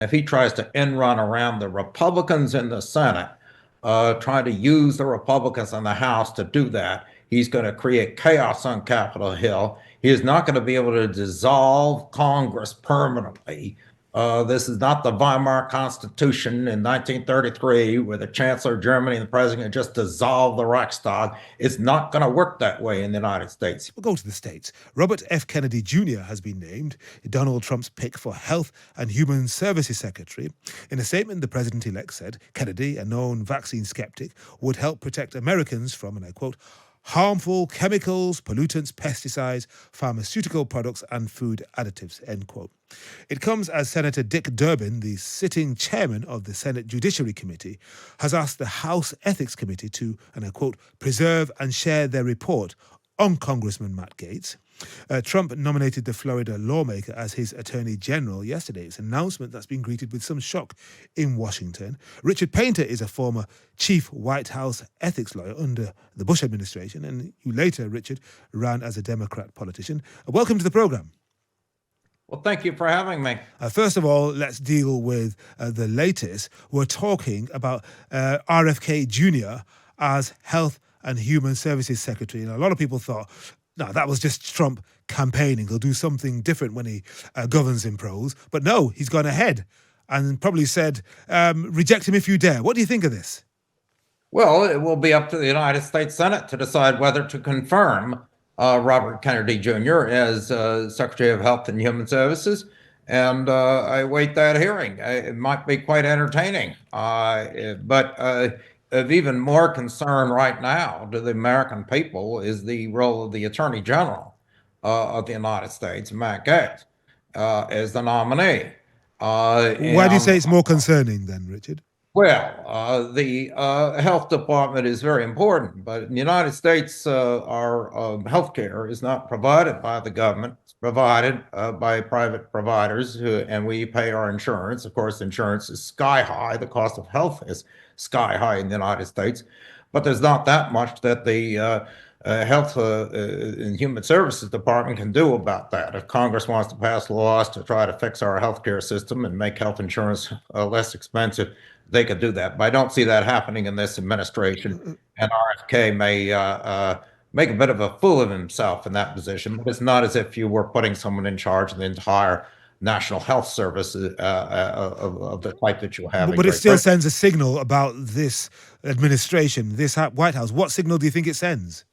if he tries to end run around the Republicans in the Senate, trying to use the Republicans in the House to do that, he's going to create chaos on Capitol Hill. He is not going to be able to dissolve Congress permanently. This is not the Weimar Constitution in 1933, where the Chancellor of Germany and the President just dissolved the Reichstag. It's not going to work that way in the United States. We'll go to the States. Robert F. Kennedy Jr. has been named Donald Trump's pick for Health and Human Services Secretary. In a statement, the president-elect said Kennedy, a known vaccine skeptic, would help protect Americans from, and I quote, harmful chemicals, pollutants, pesticides, pharmaceutical products, and food additives, end quote. It comes as Senator Dick Durbin, the sitting chairman of the Senate Judiciary Committee, has asked the House Ethics Committee to, and I quote, preserve and share their report on Congressman Matt Gaetz. Trump nominated the Florida lawmaker as his attorney general yesterday. It's an announcement that's been greeted with some shock in Washington. Richard Painter is a former chief White House ethics lawyer under the Bush administration, and you later, Richard, ran as a Democrat politician. Welcome to the program. Well, thank you for having me. First of all, let's deal with the latest. We're talking about RFK Jr. as Health and Human Services Secretary. And a lot of people thought, no, that was just Trump campaigning. He'll do something different when he governs in pros. But no, he's gone ahead and probably said, reject him if you dare. What do you think of this? Well, it will be up to the United States Senate to decide whether to confirm Robert Kennedy Jr. as Secretary of Health and Human Services. And I await that hearing. It might be quite entertaining. But of even more concern right now to the American people is the role of the Attorney General of the United States, Matt Gaetz, as the nominee. Why do you say it's more concerning then, Richard? Well, the health department is very important, but in the United States, our health care is not provided by the government. It's provided by private providers, and we pay our insurance. Of course, insurance is sky high. The cost of health is sky high in the United States, but there's not that much that the Health and Human Services Department can do about that. If Congress wants to pass laws to try to fix our healthcare system and make health insurance less expensive, they could do that. But I don't see that happening in this administration. And RFK may make a bit of a fool of himself in that position. But it's not as if you were putting someone in charge of the entire national health service of the type that you have. But it still sends a signal about this administration, this White House. What signal do you think it sends?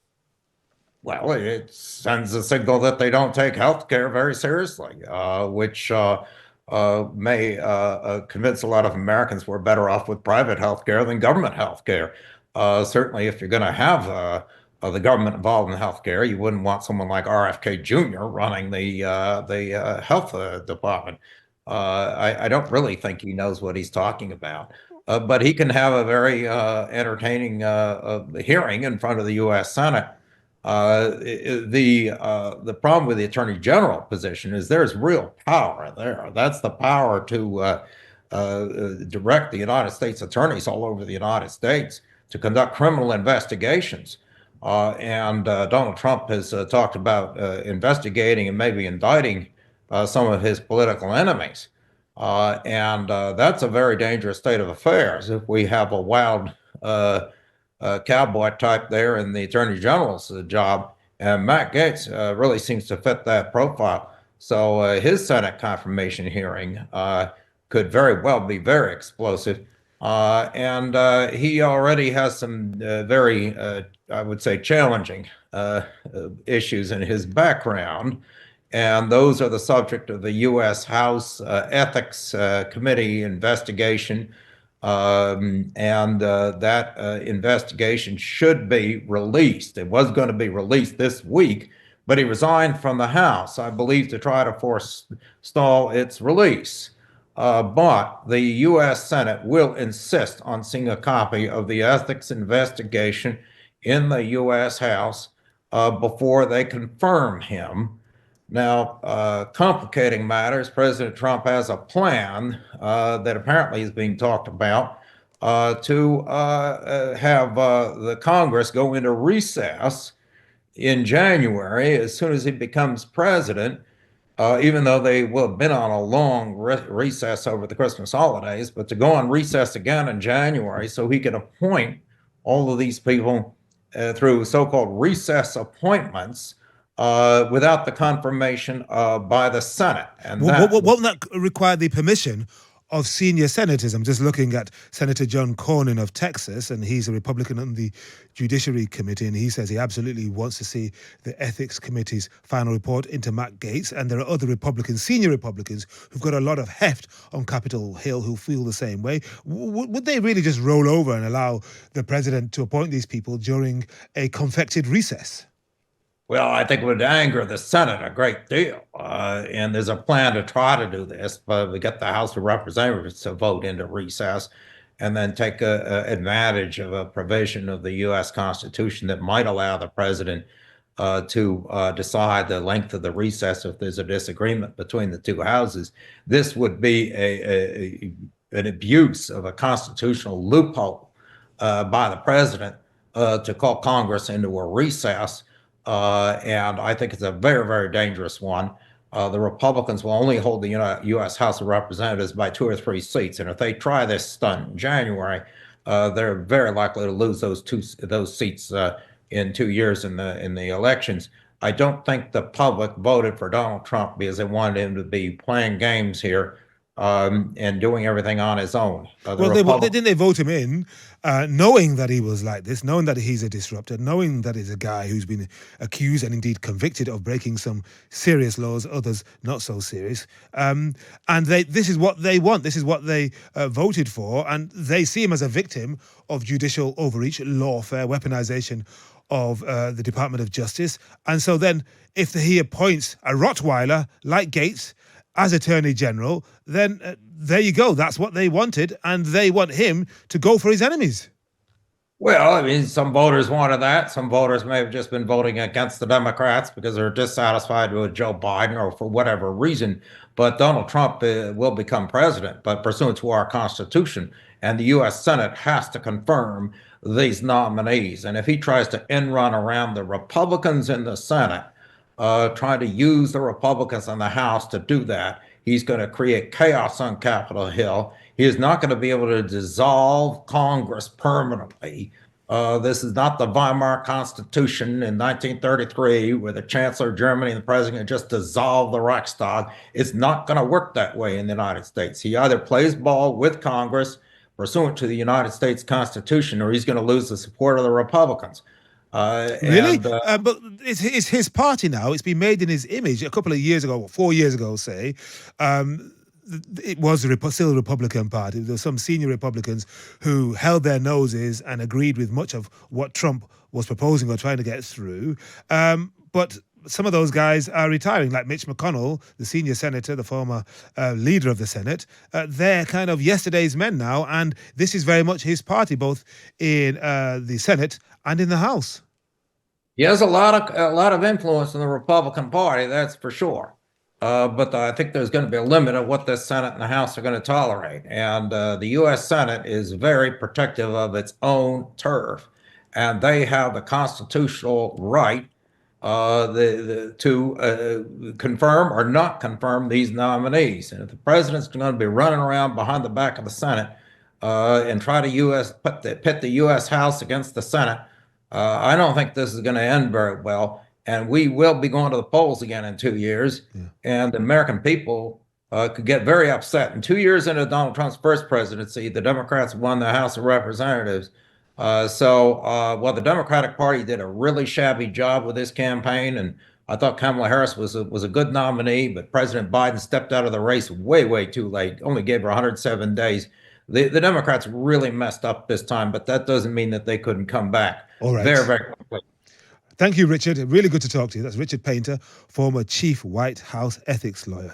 Well, it sends a signal that they don't take health care very seriously, which may convince a lot of Americans we're better off with private health care than government health care. Certainly, if you're going to have the government involved in health care, you wouldn't want someone like RFK Jr. running the health department. I don't really think he knows what he's talking about. But he can have a very entertaining hearing in front of the U.S. Senate. The problem with the Attorney General position is there's real power there. That's the power to direct the United States attorneys all over the United States to conduct criminal investigations. And Donald Trump has talked about investigating and maybe indicting some of his political enemies. And that's a very dangerous state of affairs if we have a wild cowboy type there in the Attorney General's job. And Matt Gaetz really seems to fit that profile. So his Senate confirmation hearing could very well be very explosive. And he already has some very, I would say, challenging issues in his background. And those are the subject of the U.S. House Ethics Committee investigation. And that investigation should be released. It was going to be released this week, but he resigned from the House, I believe, to try to forestall its release. But the U.S. Senate will insist on seeing a copy of the ethics investigation in the U.S. House before they confirm him. Now, complicating matters, President Trump has a plan that apparently is being talked about to have the Congress go into recess in January as soon as he becomes president even though they will have been on a long recess over the Christmas holidays, but to go on recess again in January so he could appoint all of these people through so-called recess appointments without the confirmation by the Senate. And Won't that require the permission of senior senators? I'm just looking at Senator John Cornyn of Texas, and he's a Republican on the Judiciary Committee, and he says he absolutely wants to see the Ethics Committee's final report into Matt Gaetz. And there are other Republicans, senior Republicans, who've got a lot of heft on Capitol Hill who feel the same way. Would they really just roll over and allow the president to appoint these people during a confected recess? Well, I think it would anger the Senate a great deal. And there's a plan to try to do this, but we get the House of Representatives to vote into recess and then take advantage of a provision of the U.S. Constitution that might allow the president to decide the length of the recess if there's a disagreement between the two houses. This would be an abuse of a constitutional loophole by the president to call Congress into a recess. And I think it's a very, very dangerous one. The Republicans will only hold the U.S. House of Representatives by 2 or 3 seats, and if they try this stunt in January, they're very likely to lose those seats in 2 years in the elections. I don't think the public voted for Donald Trump because they wanted him to be playing games here and doing everything on his own. Didn't they vote him in, knowing that he was like this, knowing that he's a disruptor, knowing that he's a guy who's been accused and indeed convicted of breaking some serious laws, others not so serious. And this is what they want. This is what they voted for. And they see him as a victim of judicial overreach, lawfare, weaponization of the Department of Justice. And so then if he appoints a Rottweiler like Gaetz as Attorney General, then there you go. That's what they wanted, and they want him to go for his enemies. Well, I mean, some voters wanted that. Some voters may have just been voting against the Democrats because they're dissatisfied with Joe Biden or for whatever reason. But Donald Trump will become president, but pursuant to our Constitution, and the U.S. Senate has to confirm these nominees. And if he tries to end run around the Republicans in the Senate, trying to use the Republicans in the House to do that, he's going to create chaos on Capitol Hill. He is not going to be able to dissolve Congress permanently. This is not the Weimar Constitution in 1933, where the Chancellor of Germany and the President just dissolved the Reichstag. It's not going to work that way in the United States. He either plays ball with Congress pursuant to the United States Constitution, or he's going to lose the support of the Republicans. Really? But it's his party now. It's been made in his image. A couple of years ago, 4 years ago, say, it was still a Republican Party. There were some senior Republicans who held their noses and agreed with much of what Trump was proposing or trying to get through. But some of those guys are retiring, like Mitch McConnell, the senior senator, the former leader of the Senate. They're kind of yesterday's men now, and this is very much his party, both in the Senate and in the House. He has a lot of influence in the Republican Party, that's for sure. But I think there's going to be a limit of what the Senate and the House are going to tolerate. And the U.S. Senate is very protective of its own turf, and they have the constitutional right to confirm or not confirm these nominees. And if the president's going to be running around behind the back of the Senate and try to pit the U.S. House against the Senate, I don't think this is going to end very well. And we will be going to the polls again in 2 years. Yeah. And the American people could get very upset. And 2 years into Donald Trump's first presidency, the Democrats won the House of Representatives. Well, the Democratic Party did a really shabby job with this campaign, and I thought Kamala Harris was a good nominee, but President Biden stepped out of the race way, way too late, only gave her 107 days. The Democrats really messed up this time, but that doesn't mean that they couldn't come back. All right. Very, very quickly. Thank you, Richard. Really good to talk to you. That's Richard Painter, former chief White House ethics lawyer.